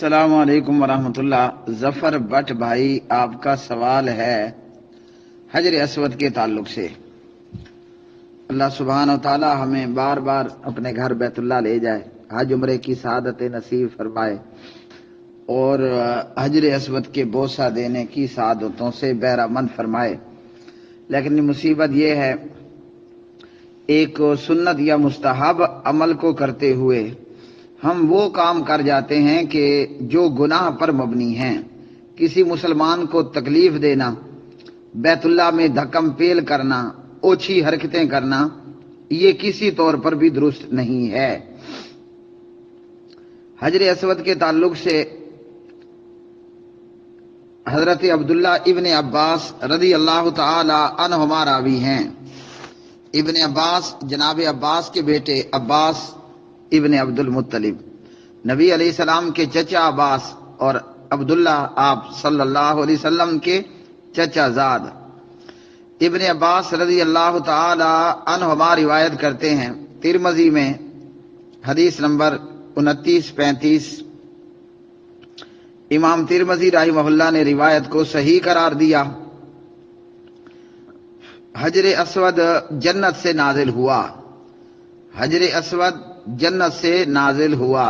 السلام علیکم ورحمۃ اللہ۔ ظفر بٹ بھائی، آپ کا سوال ہے حجر اسود کے تعلق سے۔ اللہ سبحانہ و تعالی ہمیں بار بار اپنے گھر بیت اللہ لے جائے، حج عمرے کی سعادت نصیب فرمائے اور حجر اسود کے بوسہ دینے کی سعادتوں سے بہرامند فرمائے۔ لیکن مصیبت یہ ہے، ایک سنت یا مستحب عمل کو کرتے ہوئے ہم وہ کام کر جاتے ہیں کہ جو گناہ پر مبنی ہیں۔ کسی مسلمان کو تکلیف دینا، بیت اللہ میں دھکم پیل کرنا، اوچھی حرکتیں کرنا، یہ کسی طور پر بھی درست نہیں ہے۔ حجر اسود کے تعلق سے حضرت عبداللہ ابن عباس رضی اللہ تعالی عنہما راوی ہیں۔ ابن عباس جناب عباس کے بیٹے عباس ابن عبد المطلب، نبی علیہ السلام کے چچا عباس اور عبداللہ آپ صلی اللہ علیہ وسلم کے چچا زاد۔ ابن عباس رضی اللہ تعالی عنہما روایت کرتے ہیں، ترمذی میں حدیث نمبر 2935، امام ترمذی رحمہ اللہ نے روایت کو صحیح قرار دیا۔ حجر اسود جنت سے نازل ہوا، حجر اسود جنت سے نازل ہوا۔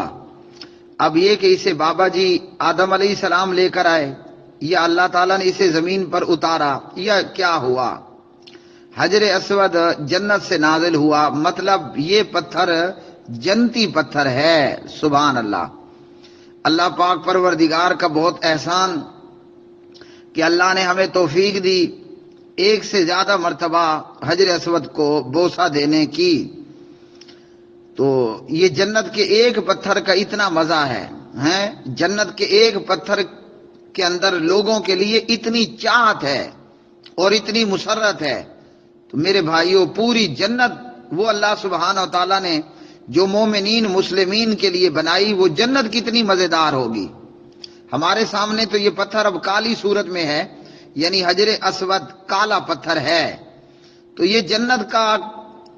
اب یہ کہ اسے بابا جی آدم علیہ السلام لے کر آئے یا اللہ تعالیٰ نے اسے زمین پر اتارا یا کیا ہوا، حجر اسود جنت سے نازل ہوا، مطلب یہ پتھر جنتی پتھر ہے۔ سبحان اللہ۔ اللہ پاک پروردگار کا بہت احسان کہ اللہ نے ہمیں توفیق دی ایک سے زیادہ مرتبہ حجر اسود کو بوسہ دینے کی۔ تو یہ جنت کے ایک پتھر کا اتنا مزہ ہے، جنت کے ایک پتھر کے اندر لوگوں کے لیے اتنی چاہت ہے اور اتنی مسرت ہے۔ تو میرے بھائیوں، پوری جنت وہ اللہ سبحانہ و تعالیٰ نے جو مومنین مسلمین کے لیے بنائی، وہ جنت کتنی مزیدار ہوگی۔ ہمارے سامنے تو یہ پتھر اب کالی صورت میں ہے، یعنی حجر اسود کالا پتھر ہے۔ تو یہ جنت کا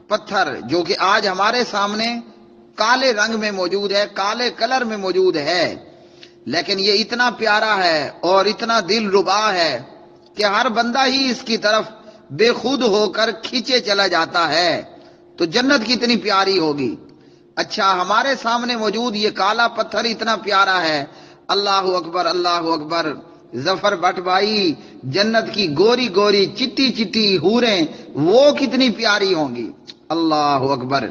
پتھر جو کہ آج ہمارے سامنے کالے رنگ میں موجود ہے، کالے کلر میں موجود ہے، لیکن یہ اتنا پیارا ہے اور اتنا دل ربا ہے کہ ہر بندہ ہی اس کی طرف بے خود ہو کر کھینچے چلا جاتا ہے۔ تو جنت کتنی پیاری ہوگی۔ اچھا، ہمارے سامنے موجود یہ کالا پتھر اتنا پیارا ہے، اللہ اکبر اللہ اکبر۔ ظفر بٹ بھائی، جنت کی گوری گوری چٹی چٹی حوریں وہ کتنی پیاری ہوں گی، اللہ اکبر۔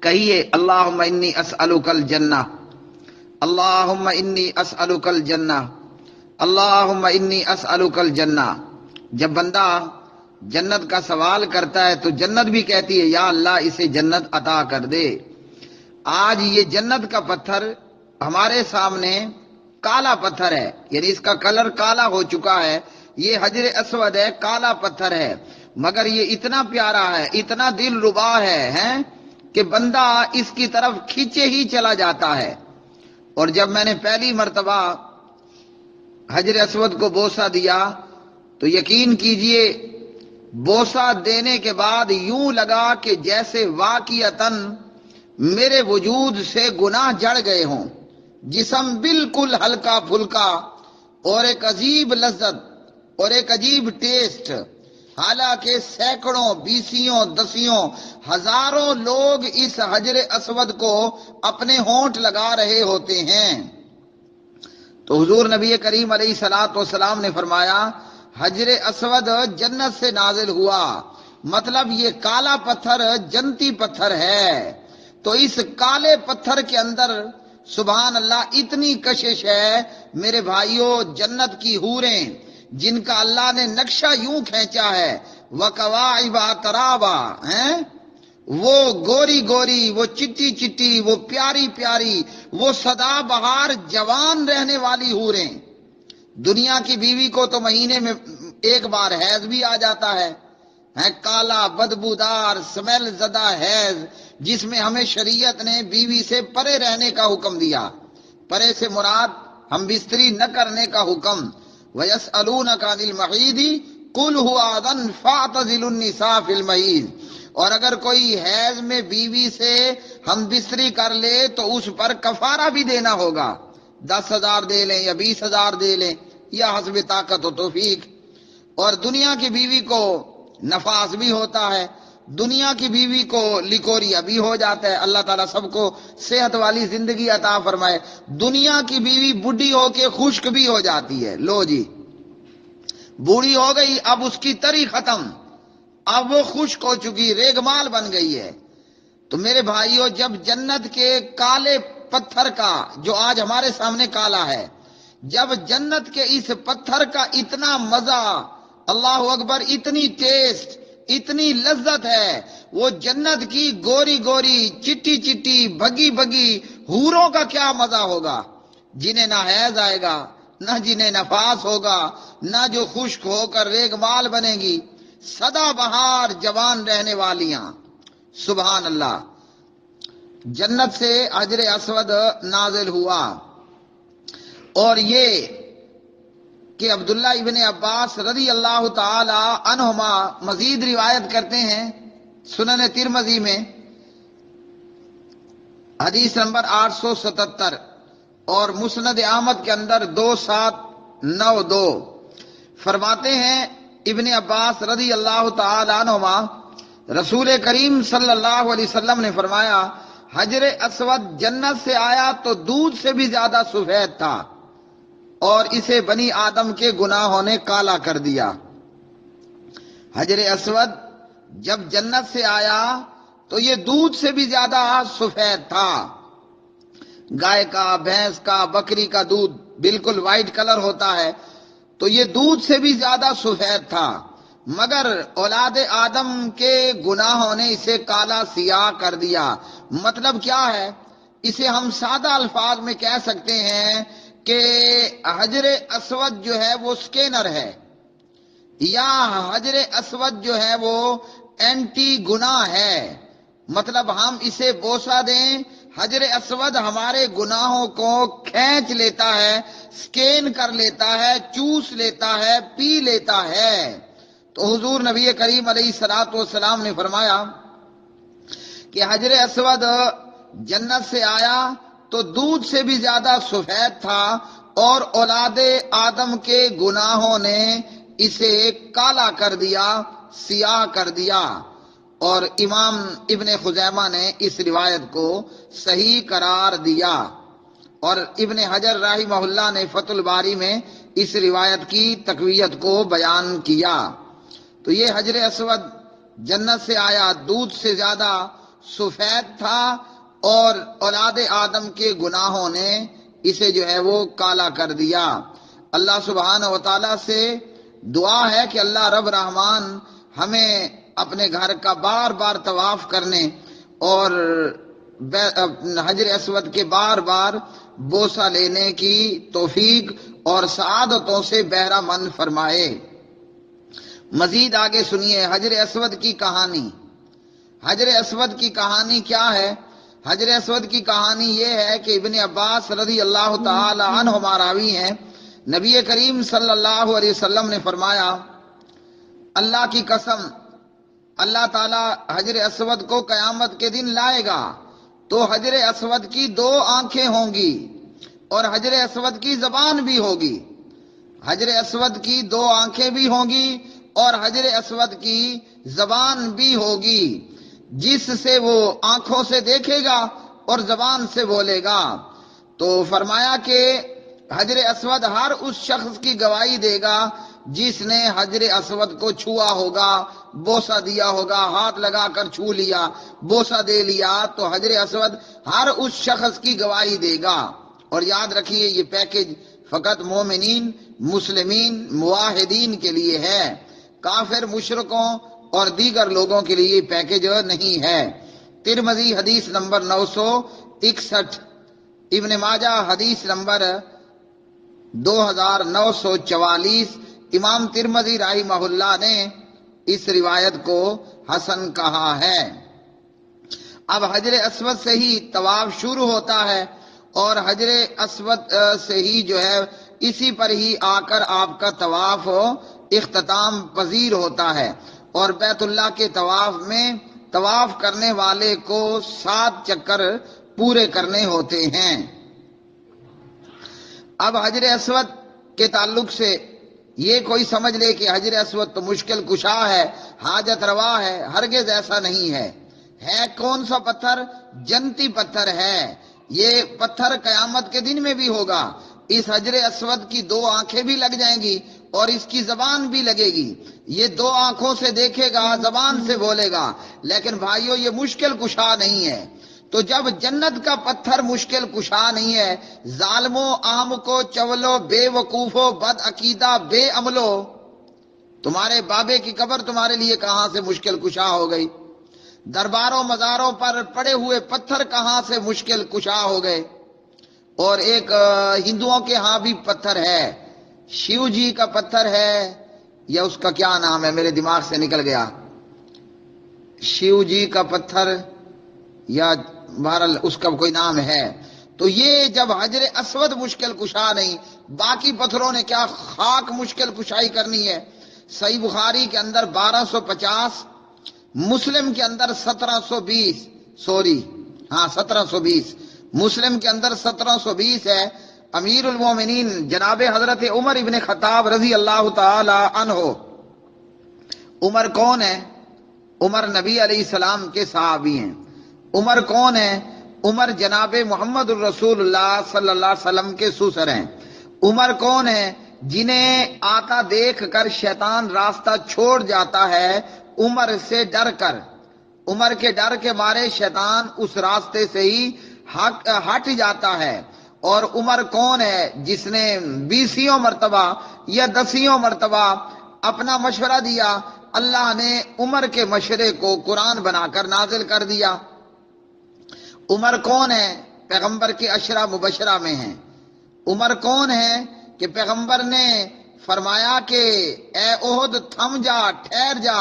کہیے اللہم انی اسألک الجنہ، اللہم انی اسألک الجنہ، اللہم انی اسألک الجنہ۔ جب بندہ جنت کا سوال کرتا ہے تو جنت بھی کہتی ہے یا اللہ اسے جنت عطا کر دے۔ آج یہ جنت کا پتھر ہمارے سامنے کالا پتھر ہے، یعنی اس کا کلر کالا ہو چکا ہے، یہ حجر اسود ہے، کالا پتھر ہے، مگر یہ اتنا پیارا ہے، اتنا دل ربا ہے کہ بندہ اس کی طرف کھینچے ہی چلا جاتا ہے۔ اور جب میں نے پہلی مرتبہ حجر اسود کو بوسہ دیا تو یقین کیجئے بوسہ دینے کے بعد یوں لگا کہ جیسے واقعتاً میرے وجود سے گناہ جڑ گئے ہوں، جسم بالکل ہلکا پھلکا اور ایک عجیب لذت اور ایک عجیب ٹیسٹ۔ حالانکہ سینکڑوں، بیسیوں، دسیوں، ہزاروں لوگ اس حجر اسود کو اپنے ہونٹ لگا رہے ہوتے ہیں۔ تو حضور نبی کریم علیہ الصلوۃ والسلام نے فرمایا حجر اسود جنت سے نازل ہوا، مطلب یہ کالا پتھر جنتی پتھر ہے۔ تو اس کالے پتھر کے اندر سبحان اللہ اتنی کشش ہے میرے بھائیوں، جنت کی حوریں جن کا اللہ نے نقشہ یوں کھینچا ہے، وَكَوَاعِبَ أَتْرَابًا، وہ گوری گوری، وہ چٹی چٹی، وہ پیاری پیاری، وہ سدا بہار جوان رہنے والی حوریں۔ دنیا کی بیوی کو تو مہینے میں ایک بار حیض بھی آ جاتا ہے، کالا بدبودار سمیل زدہ حیض، جس میں ہمیں شریعت نے بیوی سے پرے رہنے کا حکم دیا۔ پرے سے مراد ہم بستری نہ کرنے کا حکم۔ وَيَسْأَلُونَكَ عَنِ الْمَحِيضِ قُلْ هُوَ أَذًى فَاعْتَزِلُوا النِّسَاءَ فِي الْمَحِيضِ۔ اور اگر کوئی حیض میں بیوی سے ہم بستری کر لے تو اس پر کفارہ بھی دینا ہوگا۔ 10,000 دے لیں یا 20,000 دے لیں یا حسب طاقت و توفیق. اور دنیا کی بیوی کو نفاس بھی ہوتا ہے، دنیا کی بیوی کو لکوریا بھی ہو جاتا ہے. اللہ تعالیٰ سب کو صحت والی زندگی عطا فرمائے. دنیا کی بیوی بڈھی ہو کے خشک بھی ہو جاتی ہے. لو جی، بوڑھی ہو گئی، اب اس کی تری ختم، اب وہ خشک ہو چکی، ریگمال بن گئی ہے. تو میرے بھائیوں، جب جنت کے کالے پتھر کا، جو آج ہمارے سامنے کالا ہے، جب جنت کے اس پتھر کا اتنا مزہ، اللہ اکبر، اتنی ٹیسٹ، اتنی لذت ہے، وہ جنت کی گوری گوری، چٹی چٹی، بھگی بھگی حوروں کا کیا مزہ ہوگا، جنہیں نہ حیض آئے گا، نہ جنہیں نفاس ہوگا، نہ جو خشک ہو کر ریگمال بنے گی، سدا بہار جوان رہنے والیاں. سبحان اللہ. جنت سے حجر اسود نازل ہوا. اور یہ کہ عبداللہ ابن عباس رضی اللہ تعالی عنہما مزید روایت کرتے ہیں سنن ترمذی میں حدیث نمبر 877 اور مسند احمد کے اندر 2792 فرماتے ہیں ابن عباس رضی اللہ تعالی عنہما، رسول کریم صلی اللہ علیہ وسلم نے فرمایا، حجر اسود جنت سے آیا تو دودھ سے بھی زیادہ سفید تھا اور اسے بنی آدم کے گناہوں نے کالا کر دیا. حجر اسود جب جنت سے آیا تو یہ دودھ سے بھی زیادہ سفید تھا. گائے کا، بھینس کا، بکری کا دودھ بالکل وائٹ کلر ہوتا ہے، تو یہ دودھ سے بھی زیادہ سفید تھا، مگر اولاد آدم کے گناہوں نے اسے کالا سیاہ کر دیا. مطلب کیا ہے؟ اسے ہم سادہ الفاظ میں کہہ سکتے ہیں کہ حجر اسود جو ہے وہ سکینر ہے، یا حجر اسود جو ہے وہ اینٹی گناہ ہے. مطلب ہم اسے بوسہ دیں، حجر اسود ہمارے گناہوں کو کھینچ لیتا ہے، سکین کر لیتا ہے، چوس لیتا ہے، پی لیتا ہے. تو حضور نبی کریم علیہ الصلوۃ والسلام نے فرمایا کہ حجر اسود جنت سے آیا تو دودھ سے بھی زیادہ سفید تھا اور اولاد آدم کے گناہوں نے اسے کالا کر دیا، سیاہ کر دیا. اور امام ابن خزیمہ نے اس روایت کو صحیح قرار دیا، اور ابن حجر رحمہ اللہ نے فتح الباری میں اس روایت کی تقویت کو بیان کیا. تو یہ حجر اسود جنت سے آیا، دودھ سے زیادہ سفید تھا اور اولاد آدم کے گناہوں نے اسے جو ہے وہ کالا کر دیا. اللہ سبحانہ و تعالیٰ سے دعا ہے کہ اللہ رب رحمان ہمیں اپنے گھر کا بار بار طواف کرنے اور حجر اسود کے بار بار بوسہ لینے کی توفیق اور سعادتوں سے بہرہ مند فرمائے. مزید آگے سنیے حجر اسود کی کہانی. حجر اسود کی کہانی کیا ہے؟ حجر اسود کی کہانی یہ ہے کہ ابن عباس رضی اللہ تعالی عنہما راوی ہیں، نبی کریم صلی اللہ علیہ وسلم نے فرمایا، اللہ کی قسم، اللہ تعالیٰ حجر اسود کو قیامت کے دن لائے گا تو حجر اسود کی 2 آنکھیں ہوں گی اور حجر اسود کی زبان بھی ہوگی. حجر اسود کی 2 آنکھیں بھی ہوں گی اور حجر اسود کی زبان بھی ہوگی، جس سے وہ آنکھوں سے دیکھے گا اور زبان سے بولے گا. تو فرمایا کہ حجر اسود ہر اس شخص کی گواہی دے گا جس نے حجر اسود کو چھوا ہوگا، بوسہ دیا ہوگا، ہاتھ لگا کر چھو لیا، بوسہ دے لیا، تو حجر اسود ہر اس شخص کی گواہی دے گا. اور یاد رکھیے یہ پیکج فقط مومنین، مسلمین، موحدین کے لیے ہے، کافر، مشرکوں اور دیگر لوگوں کے لیے یہ پیکج نہیں ہے. ترمذی حدیث نمبر 961، ابن ماجہ حدیث نمبر 2944. امام ترمذی رحمہ اللہ نے اس روایت کو حسن کہا ہے. اب حجر اسود سے ہی طواف شروع ہوتا ہے اور حجر اسود سے ہی جو ہے اسی پر ہی آ کر آپ کا طواف اختتام پذیر ہوتا ہے. اور بیت اللہ کے طواف میں طواف کرنے والے کو 7 چکر پورے کرنے ہوتے ہیں. اب حجر اسود کے تعلق سے یہ کوئی سمجھ لے کہ حجر اسود تو مشکل کشا ہے، حاجت روا ہے، ہرگز ایسا نہیں ہے۔ ہے کون سا پتھر؟ جنتی پتھر ہے۔ یہ پتھر قیامت کے دن میں بھی ہوگا۔ اس حجر اسود کی 2 آنکھیں بھی لگ جائیں گی اور اس کی زبان بھی لگے گی۔ یہ 2 آنکھوں سے دیکھے گا، زبان سے بولے گا، لیکن بھائیو یہ مشکل کشا نہیں ہے۔ تو جب جنت کا پتھر مشکل کشا نہیں ہے، ظالموں، احم کو چولو، بے وقوفو، بد عقیدہ، بے عملو، تمہارے بابے کی قبر تمہارے لیے کہاں سے مشکل کشا ہو گئی؟ درباروں مزاروں پر پڑے ہوئے پتھر کہاں سے مشکل کشا ہو گئے؟ اور ایک ہندوؤں کے ہاں بھی پتھر ہے، شیو جی کا پتھر ہے، یا اس کا کیا نام ہے میرے دماغ سے نکل گیا، شیو جی کا پتھر یا بہرحال اس کا کوئی نام ہے۔ تو یہ جب حجر اسود مشکل کشا نہیں، باقی پتھروں نے کیا خاک مشکل کشائی کرنی ہے؟ صحیح بخاری کے اندر 1250، مسلم کے اندر 1720 مسلم کے اندر 1720 ہے۔ امیر المومنین جناب حضرت عمر ابن خطاب رضی اللہ تعالی عنہ، عمر کون ہے؟ عمر نبی علیہ السلام کے صحابی ہیں۔ عمر کون ہے؟ عمر جناب محمد الرسول اللہ صلی اللہ علیہ وسلم کے سسر ہیں۔ عمر کون ہے؟ جنہیں آتا دیکھ کر شیطان راستہ چھوڑ جاتا ہے عمر سے ڈر کر، عمر کے ڈر کے مارے شیطان اس راستے سے ہی ہٹ جاتا ہے۔ اور عمر کون ہے جس نے 20 مرتبہ یا 10 مرتبہ اپنا مشورہ دیا، اللہ نے عمر کے مشورے کو قرآن بنا کر نازل کر دیا۔ عمر کون ہے؟ پیغمبر کے عشرہ مبشرہ میں ہیں۔ عمر کون ہے کہ پیغمبر نے فرمایا کہ اے احد تھم جا، ٹھہر جا،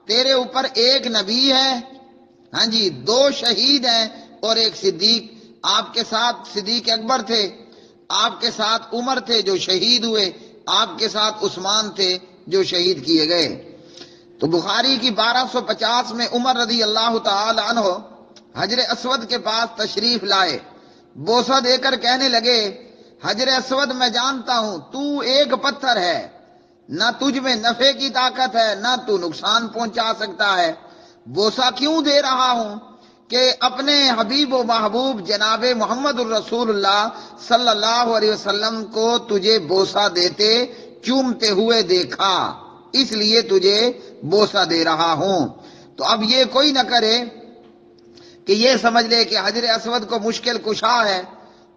تیرے اوپر ایک نبی ہے، ہاں جی، 2 شہید ہیں اور ایک صدیق۔ آپ کے ساتھ صدیق اکبر تھے، آپ کے ساتھ عمر تھے جو شہید ہوئے، آپ کے ساتھ عثمان تھے جو شہید کیے گئے۔ تو بخاری کی 1250 میں عمر رضی اللہ تعالی عنہ حجر اسود کے پاس تشریف لائے، بوسہ دے کر کہنے لگے، حجر اسود میں جانتا ہوں تو ایک پتھر ہے، نہ تجھ میں نفع کی طاقت ہے، نہ تو نقصان پہنچا سکتا ہے۔ بوسہ کیوں دے رہا ہوں؟ کہ اپنے حبیب و محبوب جناب محمد الرسول اللہ صلی اللہ علیہ وسلم کو تجھے بوسہ دیتے، چومتے ہوئے دیکھا، اس لیے تجھے بوسہ دے رہا ہوں۔ تو اب یہ کوئی نہ کرے کہ یہ سمجھ لے کہ حجر اسود کو مشکل کشا ہے،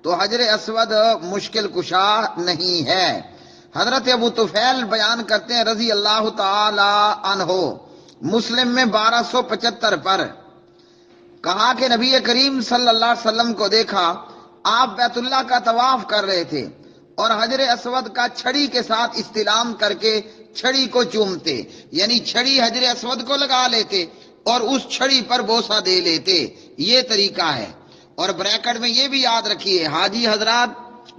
تو حجر اسود مشکل کشا نہیں ہے۔ حضرت ابو طفیل بیان کرتے ہیں رضی اللہ تعالی عنہ، مسلم میں 1275 پر، کہا کہ نبی کریم صلی اللہ علیہ وسلم کو دیکھا، آپ بیت اللہ کا طواف کر رہے تھے اور حجر اسود کا چھڑی کے ساتھ استلام کر کے چھڑی کو چومتے، یعنی چھڑی حجر اسود کو لگا لیتے اور اس چھڑی پر بوسہ دے لیتے، یہ طریقہ ہے۔ اور بریکٹ میں یہ بھی یاد رکھیے، حاجی حضرات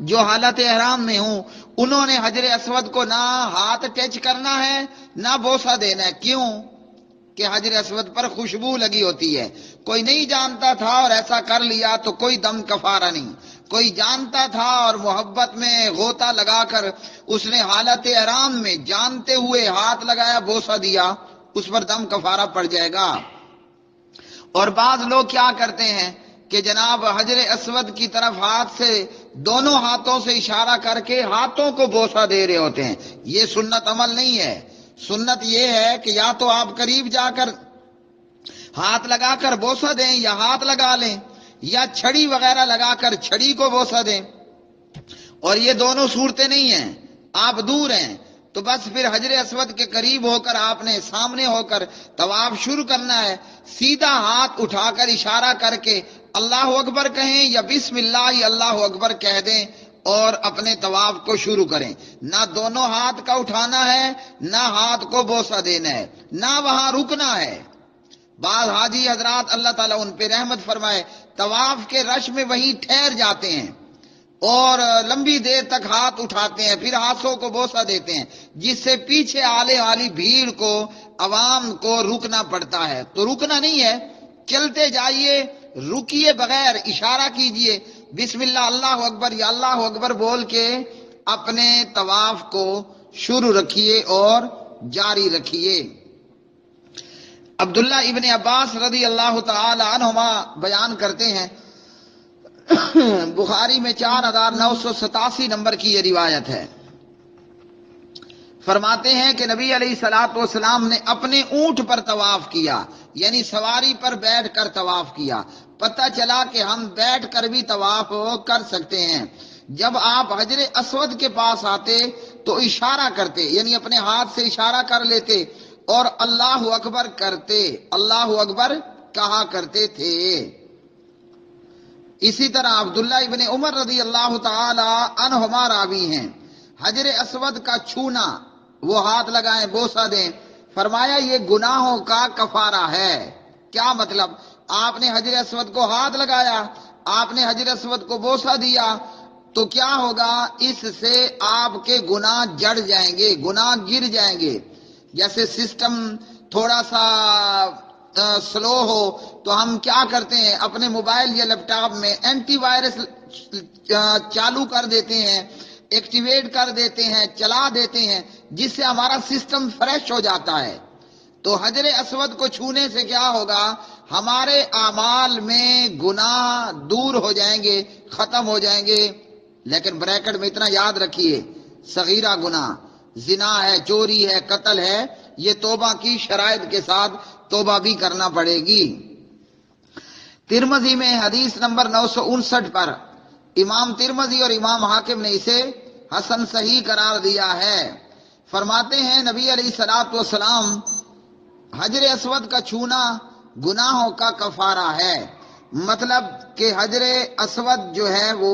جو حالت احرام میں ہوں انہوں نے حجر اسود کو نہ ہاتھ ٹچ کرنا ہے نہ بوسہ دینا ہے۔ کیوں؟ کہ حجر اسود پر خوشبو لگی ہوتی ہے۔ کوئی نہیں جانتا تھا اور ایسا کر لیا تو کوئی دم کفارہ نہیں، کوئی جانتا تھا اور محبت میں غوطہ لگا کر اس نے حالت احرام میں جانتے ہوئے ہاتھ لگایا، بوسہ دیا، اس پر دم کفارہ پڑ جائے گا۔ اور بعض لوگ کیا کرتے ہیں کہ جناب حجر اسود کی طرف ہاتھ سے، دونوں ہاتھوں سے اشارہ کر کے ہاتھوں کو بوسہ دے رہے ہوتے ہیں، یہ سنت عمل نہیں ہے۔ سنت یہ ہے کہ یا تو آپ قریب جا کر ہاتھ لگا کر بوسہ دیں یا ہاتھ لگا لیں، یا چھڑی وغیرہ لگا کر چھڑی کو بوسہ دیں، اور یہ دونوں صورتیں نہیں ہیں۔ آپ دور ہیں تو بس پھر حجر اسود کے قریب ہو کر آپ نے سامنے ہو کر طواف شروع کرنا ہے، سیدھا ہاتھ اٹھا کر اشارہ کر کے اللہ اکبر کہیں یا بسم اللہ اللہ اکبر کہہ دیں اور اپنے طواف کو شروع کریں۔ نہ دونوں ہاتھ کا اٹھانا ہے، نہ ہاتھ کو بوسہ دینا ہے، نہ وہاں رکنا ہے۔ بعض حاجی حضرات اللہ تعالیٰ ان پہ رحمت فرمائے طواف کے رش میں وہیں ٹھہر جاتے ہیں اور لمبی دیر تک ہاتھ اٹھاتے ہیں، پھر ہاتھوں کو بوسہ دیتے ہیں، جس سے پیچھے آنے والی بھیڑ کو، عوام کو رکنا پڑتا ہے۔ تو رکنا نہیں ہے، چلتے جائیے، رکیے بغیر، اشارہ کیجئے، بسم اللہ اللہ اکبر یا اللہ اکبر بول کے اپنے طواف کو شروع رکھیے اور جاری رکھیے۔ عبداللہ ابن عباس رضی اللہ تعالی عنہما بیان کرتے ہیں، بخاری میں 4987 نمبر کی یہ روایت ہے، فرماتے ہیں کہ نبی علیہ الصلوۃ والسلام نے اپنے اونٹ پر طواف کیا، یعنی سواری پر بیٹھ کر طواف کیا۔ پتہ چلا کہ ہم بیٹھ کر بھی طواف کر سکتے ہیں۔ جب آپ حجر اسود کے پاس آتے تو اشارہ کرتے، یعنی اپنے ہاتھ سے اشارہ کر لیتے اور اللہ اکبر کرتے، اللہ اکبر کہا کرتے تھے۔ اسی طرح عبداللہ ابن عمر رضی اللہ تعالی عنہما راوی ہیں، حجر اسود کا چھونا، وہ ہاتھ لگائیں بوسہ دیں، فرمایا یہ گناہوں کا کفارہ ہے۔ کیا مطلب؟ آپ نے حجر اسود کو ہاتھ لگایا، آپ نے حجر اسود کو بوسہ دیا، تو کیا ہوگا؟ اس سے آپ کے گناہ جڑ جائیں گے، گناہ گر جائیں گے۔ جیسے سسٹم تھوڑا سا سلو ہو تو ہم کیا کرتے ہیں، اپنے موبائل یا لیپ ٹاپ میں اینٹی وائرس چالو کر دیتے ہیں، ایکٹیویٹ کر دیتے ہیں، چلا دیتے ہیں، جس سے ہمارا سسٹم فریش ہو جاتا ہے۔ تو حجر اسود کو چھونے سے کیا ہوگا؟ ہمارے اعمال میں گناہ دور ہو جائیں گے، ختم ہو جائیں گے۔ لیکن بریکٹ میں اتنا یاد رکھیے، صغیرہ گناہ، زنا ہے، چوری ہے، قتل ہے، یہ توبہ کی شرائط کے ساتھ توبہ بھی کرنا پڑے گی۔ ترمذی میں حدیث نمبر 959 پر امام ترمذی اور امام حاکم نے اسے حسن صحیح قرار دیا ہے۔ فرماتے ہیں نبی علیہ الصلوۃ والسلام، حجر اسود کا چھونا گناہوں کا کفارہ ہے۔ مطلب کہ حجر اسود جو ہے وہ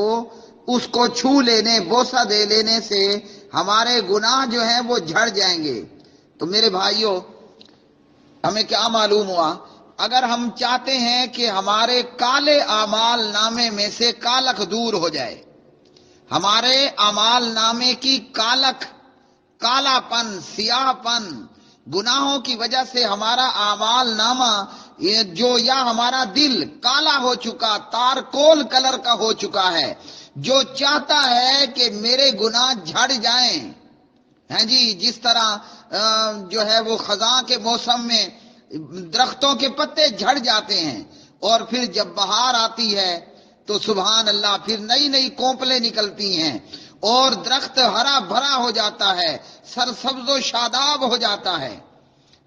اس کو چھو لینے، بوسہ دے لینے سے ہمارے گناہ جو ہیں وہ جھڑ جائیں گے۔ تو میرے بھائیوں، ہمیں کیا معلوم ہوا؟ اگر ہم چاہتے ہیں کہ ہمارے کالے اعمال نامے میں سے کالک دور ہو جائے، ہمارے اعمال نامے کی کالک، کالا پن، سیاہ پن، گناہوں کی وجہ سے ہمارا اعمال نامہ جو، یا ہمارا دل کالا ہو چکا، تارکول کلر کا ہو چکا ہے، جو چاہتا ہے کہ میرے گناہ جھڑ جائیں، ہیں جی، جس طرح جو ہے وہ خزاں کے موسم میں درختوں کے پتے جھڑ جاتے ہیں، اور پھر جب بہار آتی ہے تو سبحان اللہ پھر نئی نئی کونپلیں نکلتی ہیں اور درخت ہرا بھرا ہو جاتا ہے، سرسبز و شاداب ہو جاتا ہے۔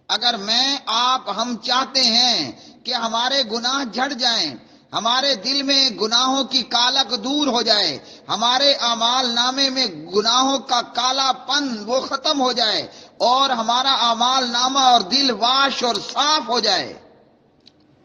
اگر میں آپ ہم چاہتے ہیں کہ ہمارے گناہ جھڑ جائیں، ہمارے دل میں گناہوں کی کالک دور ہو جائے، ہمارے اعمال نامے میں گناہوں کا کالا پن وہ ختم ہو جائے، اور ہمارا اعمال نامہ اور دل واش اور صاف ہو جائے،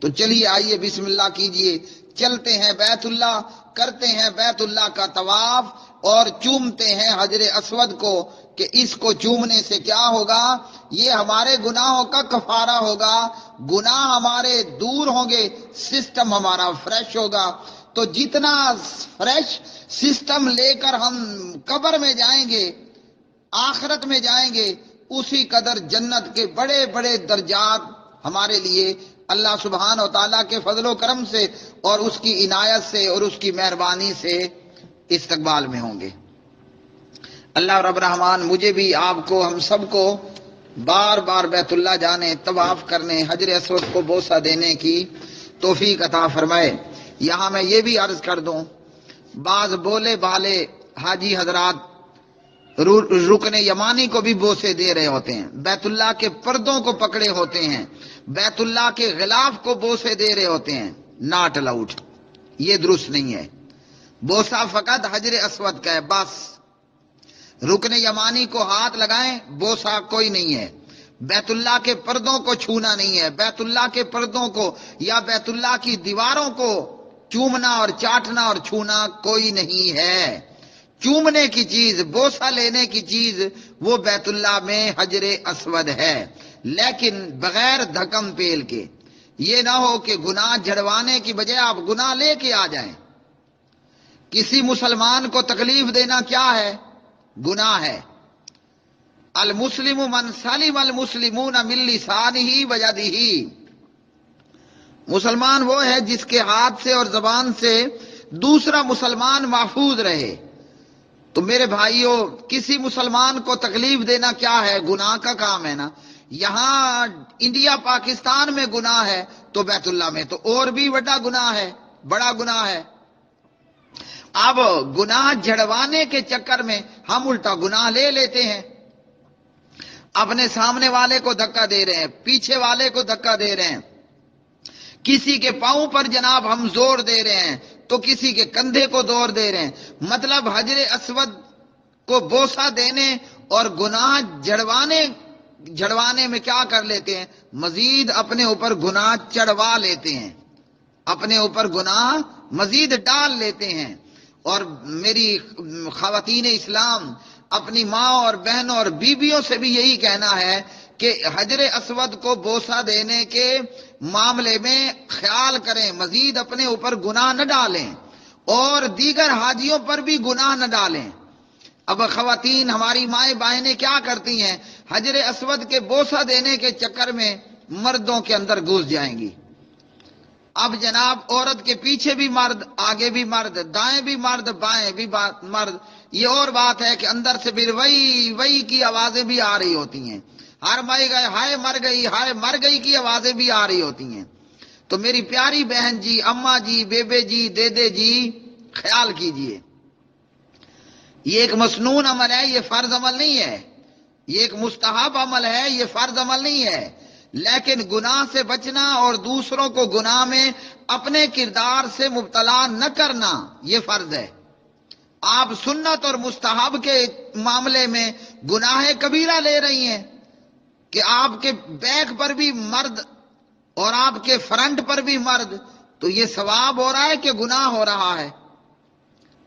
تو چلیے آئیے بسم اللہ کیجئے، چلتے ہیں بیت اللہ، کرتے ہیں بیت اللہ کا طواف اور چومتے ہیں حجر اسود کو، کہ اس کو چومنے سے کیا ہوگا؟ یہ ہمارے گناہوں کا کفارہ ہوگا، گناہ ہمارے دور ہوں گے، سسٹم ہمارا فریش ہوگا۔ تو جتنا فریش سسٹم لے کر ہم قبر میں جائیں گے، آخرت میں جائیں گے، اسی قدر جنت کے بڑے بڑے درجات ہمارے لیے اللہ سبحانہ و تعالیٰ کے فضل و کرم سے اور اس کی عنایت سے اور اس کی مہربانی سے استقبال میں ہوں گے۔ اللہ رب رحمان مجھے بھی، آپ کو، ہم سب کو بار بار بیت اللہ جانے، طواف کرنے، حجر اسود کو بوسہ دینے کی توفیق عطا فرمائے۔ یہاں میں یہ بھی عرض کر دوں، بعض بولے بالے حاجی حضرات رکن یمانی کو بھی بوسے دے رہے ہوتے ہیں، بیت اللہ کے پردوں کو پکڑے ہوتے ہیں، بیت اللہ کے غلاف کو بوسے دے رہے ہوتے ہیں، ناٹ الاؤڈ، یہ درست نہیں ہے۔ بوسہ فقط حجر اسود کا ہے، بس رکن یمانی کو ہاتھ لگائیں، بوسہ کوئی نہیں ہے۔ بیت اللہ کے پردوں کو چھونا نہیں ہے، بیت اللہ کے پردوں کو یا بیت اللہ کی دیواروں کو چومنا اور چاٹنا اور چھونا کوئی نہیں ہے۔ چومنے کی چیز، بوسہ لینے کی چیز وہ بیت اللہ میں حجر اسود ہے، لیکن بغیر دھکم پیل کے۔ یہ نہ ہو کہ گناہ جھڑوانے کی بجائے آپ گناہ لے کے آ جائیں۔ کسی مسلمان کو تکلیف دینا کیا ہے؟ گناہ ہے۔ المسلم من سلم المسلمون من لسانہ ویدہ، مسلمان وہ ہے جس کے ہاتھ سے اور زبان سے دوسرا مسلمان محفوظ رہے۔ تو میرے بھائیوں، کسی مسلمان کو تکلیف دینا کیا ہے؟ گناہ کا کام ہے نا۔ یہاں انڈیا پاکستان میں گناہ ہے تو بیت اللہ میں تو اور بھی بڑا گناہ ہے، بڑا گناہ ہے۔ اب گناہ جھڑوانے کے چکر میں ہم الٹا گناہ لے لیتے ہیں، اپنے سامنے والے کو دھکا دے رہے ہیں، پیچھے والے کو دھکا دے رہے ہیں، کسی کے پاؤں پر جناب ہم زور دے رہے ہیں تو کسی کے کندھے کو زور دے رہے ہیں۔ مطلب حجر اسود کو بوسہ دینے اور گناہ جھڑوانے میں کیا کر لیتے ہیں؟ مزید اپنے اوپر گناہ چڑھوا لیتے ہیں، اپنے اوپر گناہ مزید ڈال لیتے ہیں۔ اور میری خواتین اسلام، اپنی ماں اور بہنوں اور بیویوں سے بھی یہی کہنا ہے کہ حجر اسود کو بوسہ دینے کے معاملے میں خیال کریں، مزید اپنے اوپر گناہ نہ ڈالیں اور دیگر حاجیوں پر بھی گناہ نہ ڈالیں۔ اب خواتین، ہماری مائیں بہنیں کیا کرتی ہیں؟ حجر اسود کے بوسہ دینے کے چکر میں مردوں کے اندر گھس جائیں گی۔ اب جناب عورت کے پیچھے بھی مرد، آگے بھی مرد، دائیں بھی مرد، بائیں بھی مرد۔ یہ اور بات ہے کہ اندر سے پھر وہی کی آوازیں بھی آ رہی ہوتی ہیں، ہر مائی گئے، ہائے مر گئی کی آوازیں بھی آ رہی ہوتی ہیں۔ تو میری پیاری بہن جی، اماں جی، بیبے جی، دیدے جی، خیال کیجئے، یہ ایک مسنون عمل ہے، یہ فرض عمل نہیں ہے، یہ ایک مستحب عمل ہے، یہ فرض عمل نہیں ہے۔ لیکن گناہ سے بچنا اور دوسروں کو گناہ میں اپنے کردار سے مبتلا نہ کرنا، یہ فرض ہے۔ آپ سنت اور مستحب کے معاملے میں گناہ کبیرہ لے رہی ہیں کہ آپ کے بیک پر بھی مرد اور آپ کے فرنٹ پر بھی مرد، تو یہ ثواب ہو رہا ہے کہ گناہ ہو رہا ہے؟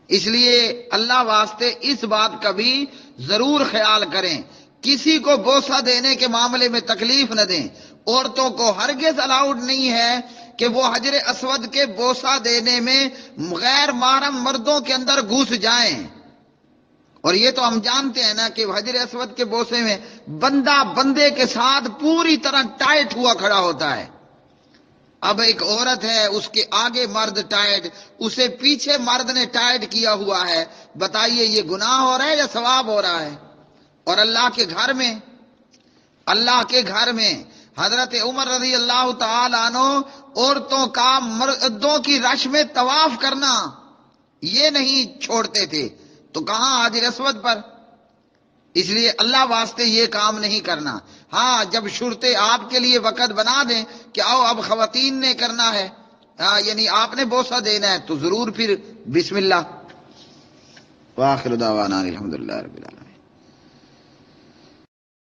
اس لیے اللہ واسطے اس بات کا بھی ضرور خیال کریں، کسی کو بوسہ دینے کے معاملے میں تکلیف نہ دیں۔ عورتوں کو ہرگز الاؤڈ نہیں ہے کہ وہ حجر اسود کے بوسہ دینے میں غیر محرم مردوں کے اندر گھس جائیں۔ اور یہ تو ہم جانتے ہیں نا کہ حجر اسود کے بوسے میں بندہ بندے کے ساتھ پوری طرح ٹائٹ ہوا کھڑا ہوتا ہے۔ اب ایک عورت ہے، اس کے آگے مرد ٹائٹ، اسے پیچھے مرد نے ٹائٹ کیا ہوا ہے، بتائیے یہ گناہ ہو رہا ہے یا ثواب ہو رہا ہے؟ اور اللہ کے گھر میں حضرت عمر رضی اللہ تعالی عنہ عورتوں کا مردوں کی رش میں طواف کرنا یہ نہیں چھوڑتے تھے، تو کہاں حجر اسود پر؟ اس لیے اللہ واسطے یہ کام نہیں کرنا۔ ہاں، جب شرطیں آپ کے لیے وقت بنا دیں کہ آؤ اب خواتین نے کرنا ہے، یعنی آپ نے بوسہ دینا ہے، تو ضرور پھر بسم اللہ۔ وآخر دعوانا الحمدللہ رب العالمین۔